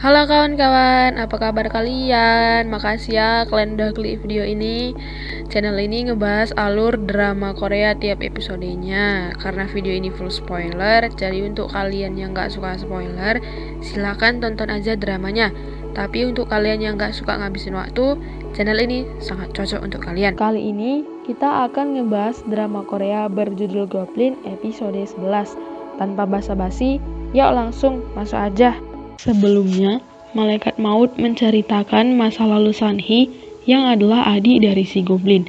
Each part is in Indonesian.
Halo kawan-kawan, apa kabar kalian? Makasih ya kalian udah klik video ini. Channel ini ngebahas alur drama Korea tiap episodenya. Karena video ini full spoiler, jadi untuk kalian yang gak suka spoiler, silahkan tonton aja dramanya. Tapi untuk kalian yang gak suka ngabisin waktu, channel ini sangat cocok untuk kalian. Kali ini kita akan ngebahas drama Korea berjudul Goblin episode 11. Tanpa basa-basi, yuk langsung masuk aja. Sebelumnya, Malaikat Maut menceritakan masa lalu Sanhee yang adalah adik dari si Goblin.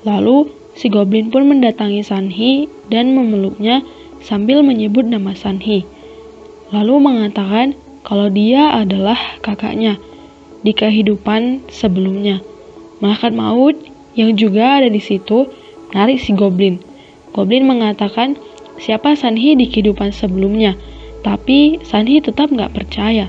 Lalu, si Goblin pun mendatangi Sanhee dan memeluknya sambil menyebut nama Sanhee. Lalu mengatakan kalau dia adalah kakaknya di kehidupan sebelumnya. Malaikat Maut yang juga ada di situ menarik si Goblin. Goblin mengatakan siapa Sanhee di kehidupan sebelumnya. Tapi Sanhee tetap gak percaya.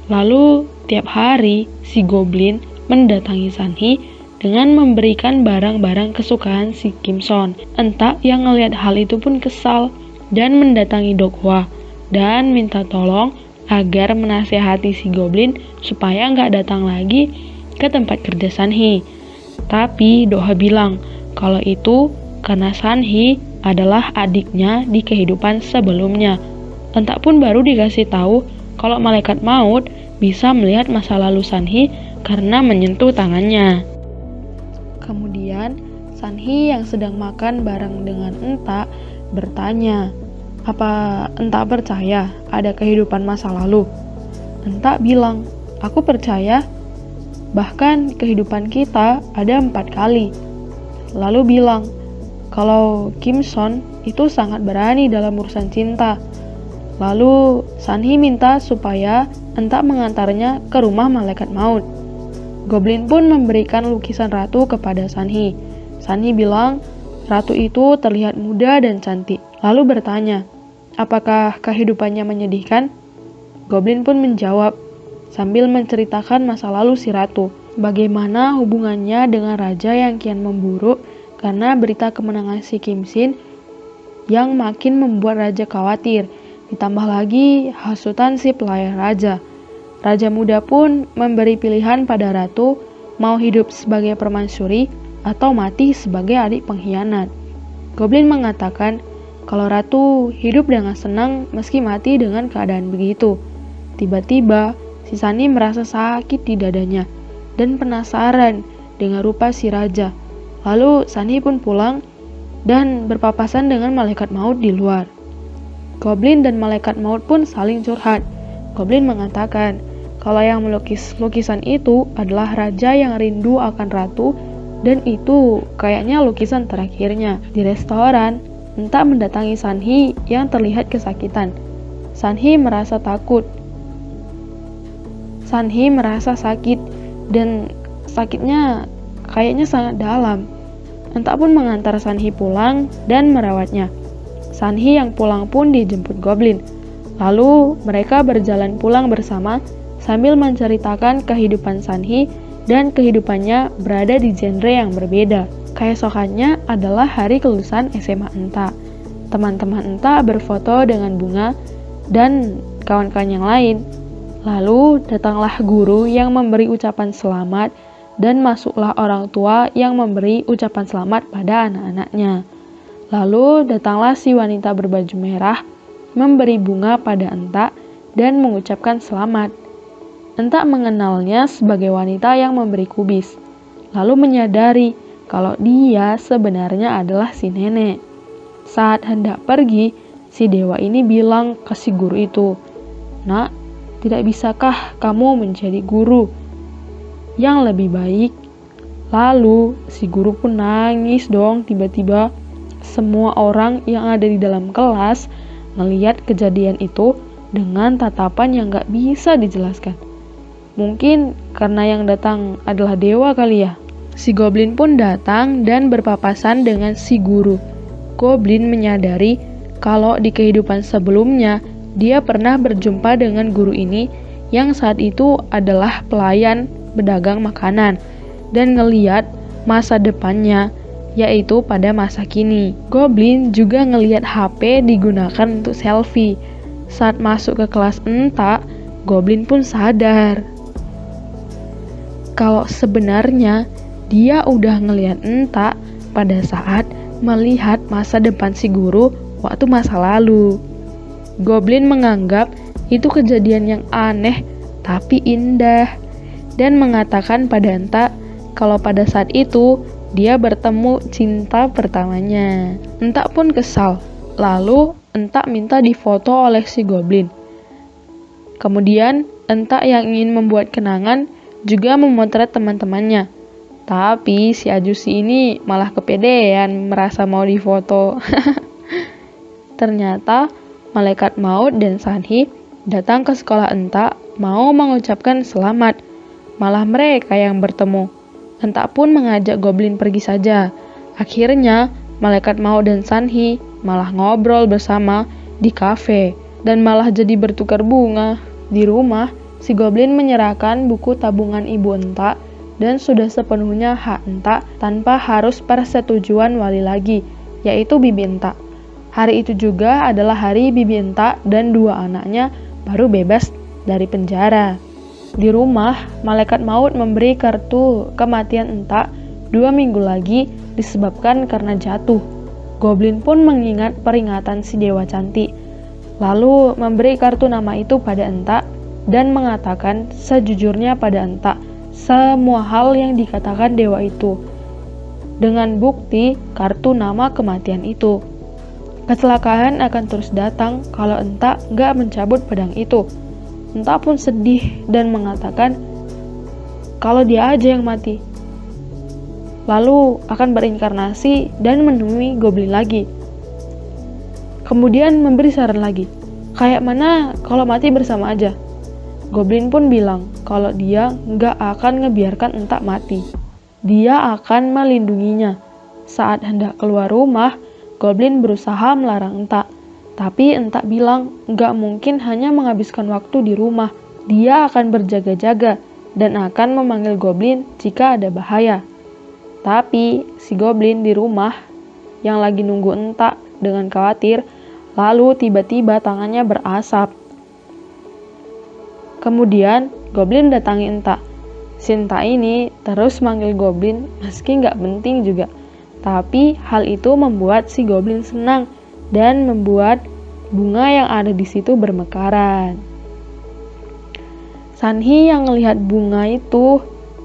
Lalu tiap hari si Goblin mendatangi Sanhee dengan memberikan barang-barang kesukaan si Kim Son. Entah yang ngelihat hal itu pun kesal dan mendatangi Doghwa dan minta tolong agar menasehati si Goblin supaya gak datang lagi ke tempat kerja Sanhee. Tapi Doghwa bilang kalau itu karena Sanhee adalah adiknya di kehidupan sebelumnya. Entah pun baru dikasih tahu kalau Malaikat Maut bisa melihat masa lalu Sanhee karena menyentuh tangannya. Kemudian Sanhee yang sedang makan bareng dengan Entah bertanya, apa Entah percaya ada kehidupan masa lalu? Entah bilang, aku percaya, bahkan kehidupan kita ada 4 kali. Lalu bilang, kalau Kim Son itu sangat berani dalam urusan cinta. Lalu Sanhee minta supaya Entah mengantarnya ke rumah Malaikat Maut. Goblin pun memberikan lukisan ratu kepada Sanhee. Sanhee bilang ratu itu terlihat muda dan cantik. Lalu bertanya, apakah kehidupannya menyedihkan? Goblin pun menjawab sambil menceritakan masa lalu si ratu. Bagaimana hubungannya dengan raja yang kian memburuk karena berita kemenangan si Kim Sin yang makin membuat raja khawatir. Ditambah lagi hasutan si pelayan raja. Raja muda pun memberi pilihan pada ratu mau hidup sebagai permaisuri atau mati sebagai adik pengkhianat. Goblin mengatakan kalau ratu hidup dengan senang meski mati dengan keadaan begitu. Tiba-tiba si Sanhee merasa sakit di dadanya dan penasaran dengan rupa si raja. Lalu Sanhee pun pulang dan berpapasan dengan Malaikat Maut di luar. Goblin dan Malaikat Maut pun saling curhat. Goblin mengatakan kalau yang melukis lukisan itu adalah raja yang rindu akan ratu dan itu kayaknya lukisan terakhirnya. Di restoran, Entah mendatangi Sanhee yang terlihat kesakitan. Sanhee merasa takut. Sanhee merasa sakit dan sakitnya kayaknya sangat dalam. Entah pun mengantar Sanhee pulang dan merawatnya. Sanhee yang pulang pun dijemput Goblin. Lalu mereka berjalan pulang bersama sambil menceritakan kehidupan Sanhee dan kehidupannya berada di genre yang berbeda. Keesokannya adalah hari kelulusan SMA Entah. Teman-teman Entah berfoto dengan bunga dan kawan-kawan yang lain. Lalu datanglah guru yang memberi ucapan selamat dan masuklah orang tua yang memberi ucapan selamat pada anak-anaknya. Lalu datanglah si wanita berbaju merah, memberi bunga pada Entah dan mengucapkan selamat. Entah mengenalnya sebagai wanita yang memberi kubis, lalu menyadari kalau dia sebenarnya adalah si nenek. Saat hendak pergi, si dewa ini bilang ke si guru itu, "Nak, tidak bisakah kamu menjadi guru yang lebih baik?" Lalu si guru pun nangis dong tiba-tiba. Semua orang yang ada di dalam kelas melihat kejadian itu dengan tatapan yang gak bisa dijelaskan. Mungkin karena yang datang adalah dewa kali ya. Si Goblin pun datang dan berpapasan dengan si guru. Goblin menyadari kalau di kehidupan sebelumnya dia pernah berjumpa dengan guru ini yang saat itu adalah pelayan pedagang makanan dan ngeliat masa depannya yaitu pada masa kini. Goblin juga ngelihat HP digunakan untuk selfie. Saat masuk ke kelas Entah, Goblin pun sadar kalau sebenarnya dia udah ngelihat Entak pada saat melihat masa depan si guru waktu masa lalu. Goblin menganggap itu kejadian yang aneh tapi indah dan mengatakan pada Entak kalau pada saat itu dia bertemu cinta pertamanya. Entak pun kesal. Lalu Entak minta difoto oleh si Goblin. Kemudian Entak yang ingin membuat kenangan juga memotret teman-temannya. Tapi si Ajusi ini malah kepedean merasa mau difoto. Ternyata malaikat maut dan Sanhi datang ke sekolah Entak mau mengucapkan selamat. Malah mereka yang bertemu. Entak pun mengajak Goblin pergi saja. Akhirnya malaikat maut dan Sanhi malah ngobrol bersama di kafe dan malah jadi bertukar bunga. Di rumah, si Goblin menyerahkan buku tabungan ibu Entak dan sudah sepenuhnya hak Entak tanpa harus persetujuan wali lagi, yaitu bibi Entak. Hari itu juga adalah hari bibi Entak dan 2 anaknya baru bebas dari penjara. Di rumah, malaikat maut memberi kartu kematian Entak 2 minggu lagi disebabkan karena jatuh. Goblin pun mengingat peringatan si Dewa Cantik, lalu memberi kartu nama itu pada Entak dan mengatakan sejujurnya pada Entak semua hal yang dikatakan dewa itu, dengan bukti kartu nama kematian itu. Kecelakaan akan terus datang kalau Entak gak mencabut pedang itu. Entak pun sedih dan mengatakan kalau dia aja yang mati, lalu akan berinkarnasi dan menemui Goblin lagi. Kemudian memberi saran lagi, kayak mana kalau mati bersama aja? Goblin pun bilang kalau dia nggak akan ngebiarkan Entak mati. Dia akan melindunginya. Saat hendak keluar rumah, Goblin berusaha melarang Entak. Tapi Entak bilang nggak mungkin hanya menghabiskan waktu di rumah. Dia akan berjaga-jaga dan akan memanggil Goblin jika ada bahaya. Tapi si Goblin di rumah yang lagi nunggu Entak dengan khawatir, lalu tiba-tiba tangannya berasap. Kemudian Goblin datangi Entak. Si Entak ini terus manggil Goblin meski nggak penting juga. Tapi hal itu membuat si Goblin senang dan membuat bunga yang ada di situ bermekaran. Sanhi yang melihat bunga itu,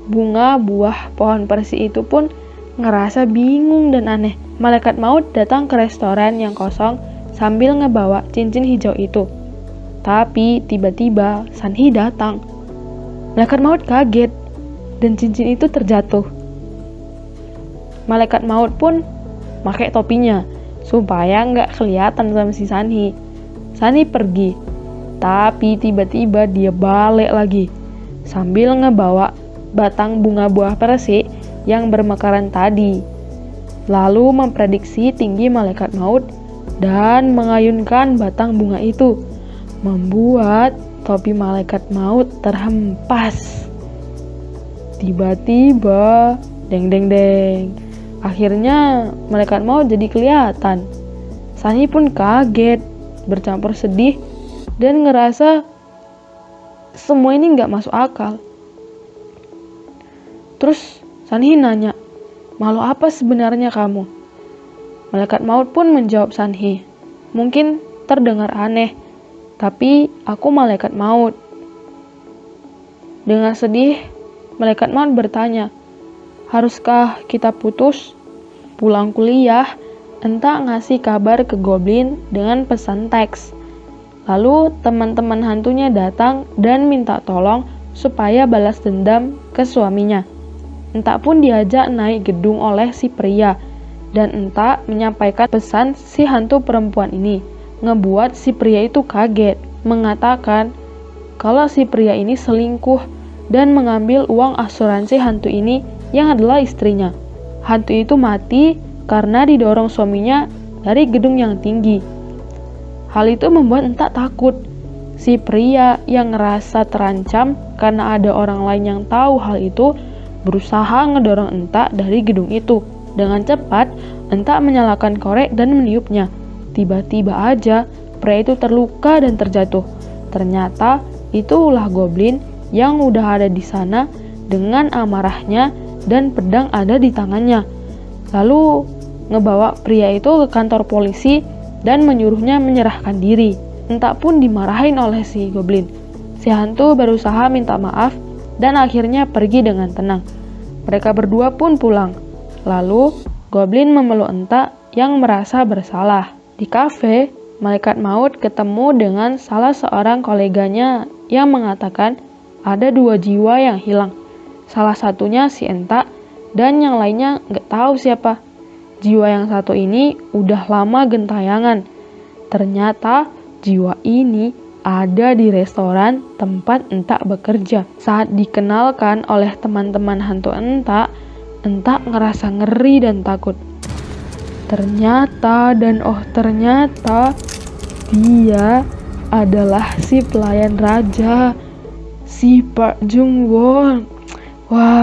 bunga buah pohon persi itu pun ngerasa bingung dan aneh. Malaikat maut datang ke restoran yang kosong sambil ngebawa cincin hijau itu. Tapi tiba-tiba Sanhi datang. Malaikat maut kaget dan cincin itu terjatuh. Malaikat maut pun pakai topinya supaya nggak kelihatan sama si Sanhi. Sanhi pergi, tapi tiba-tiba dia balik lagi sambil ngebawa batang bunga buah persik yang bermekaran tadi. Lalu memprediksi tinggi malaikat maut dan mengayunkan batang bunga itu, membuat topi malaikat maut terhempas. Tiba-tiba, deng. Akhirnya malaikat maut jadi kelihatan. Sanhi pun kaget, bercampur sedih, dan ngerasa semua ini nggak masuk akal. Terus Sanhi nanya, malu apa sebenarnya kamu? Malaikat maut pun menjawab Sanhi, mungkin terdengar aneh, tapi aku malaikat maut. Dengan sedih, malaikat maut bertanya, haruskah kita putus? Pulang kuliah, Entak ngasih kabar ke Goblin dengan pesan teks. Lalu teman-teman hantunya datang dan minta tolong supaya balas dendam ke suaminya. Entak pun diajak naik gedung oleh si pria, dan Entak menyampaikan pesan si hantu perempuan ini. Ngebuat si pria itu kaget, mengatakan kalau si pria ini selingkuh dan mengambil uang asuransi hantu ini yang adalah istrinya. Hantu itu mati karena didorong suaminya dari gedung yang tinggi. Hal itu membuat Entak takut. Si pria yang ngerasa terancam karena ada orang lain yang tahu hal itu berusaha ngedorong Entak dari gedung itu. Dengan cepat, Entak menyalakan korek dan meniupnya. Tiba-tiba aja, pria itu terluka dan terjatuh. Ternyata itu ulah goblin yang udah ada di sana dengan amarahnya dan pedang ada di tangannya. Lalu ngebawa pria itu ke kantor polisi dan menyuruhnya menyerahkan diri. Entah pun dimarahin oleh si goblin. Si hantu berusaha minta maaf dan akhirnya pergi dengan tenang. Mereka berdua pun pulang. Lalu goblin memeluk Enta yang merasa bersalah. Di kafe, malaikat maut ketemu dengan salah seorang koleganya yang mengatakan ada 2 jiwa yang hilang. Salah satunya si Enta dan yang lainnya nggak tahu siapa. Jiwa yang satu ini udah lama gentayangan. Ternyata jiwa ini ada di restoran tempat Enta bekerja. Saat dikenalkan oleh teman-teman hantu Enta ngerasa ngeri dan takut. Ternyata dia adalah si pelayan raja, si Park Jung Won. Wah,